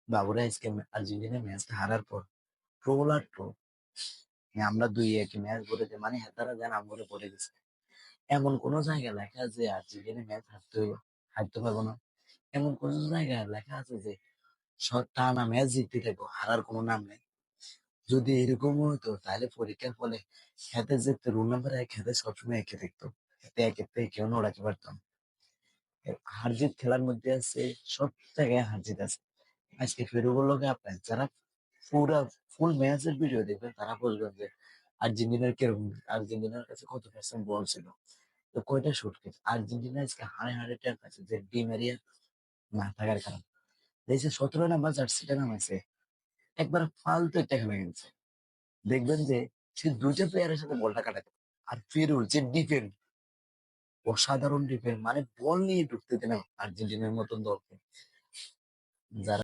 বাবুরা আজকে আর্জেন্টিনা ম্যাচটা হারার পর ট্রোল আর ট্রোল। আমরা 2-1 ম্যাচ পড়ে যে মানে হেতারা যেন আমরে পড়ে গেছে। এমন কোন জায়গায় লেখা আছে যে আর্জেন্টিনা ম্যাচ হারতে পারবো না? এমন কোন জায়গায় লেখা আছে যে টানা ম্যাচ জিততে থাকবো, হারার কোনো নাম নেই? যদি এরকম হতো তাহলে পরীক্ষার ফলে খেতে যেতে রুল নাম্বার 1 খেতে সবসময় একে থাকতো, এতে একের থেকে কেউ নড়াতে পারতাম। হার জিত খেলার মধ্যে আছে, সব জায়গায় হার জিত আছে। আজকে ফেরু বললো কি আপনার যারা পুরা ফুল ম্যাচের ভিডিও দেখবেন তারা বলবেন যে আর্জেন্টিনার কিরকম, আর্জেন্টিনার কাছে কত পার্সেন্ট বল ছিল, তো কয়টা শুট খেয়েছে। আর্জেন্টিনা আজকে হারে হারে টের পাচ্ছে যে ডি মারিয়া না থাকার কারণে। দেখছে 17 নাম্বার জার্সিটা নামাইছে, একবার ফালতু একটা খেলা খেলছে। দেখবেন যে সে দুইটা প্লেয়ারের সাথে বলটা কাটাতে, আর ফিরুল যে ডিফেন্ড, অসাধারণ ডিফেন্ড, মানে বল নিয়ে ঢুকতে দেন আর্জেন্টিনার মতন দলকে। যারা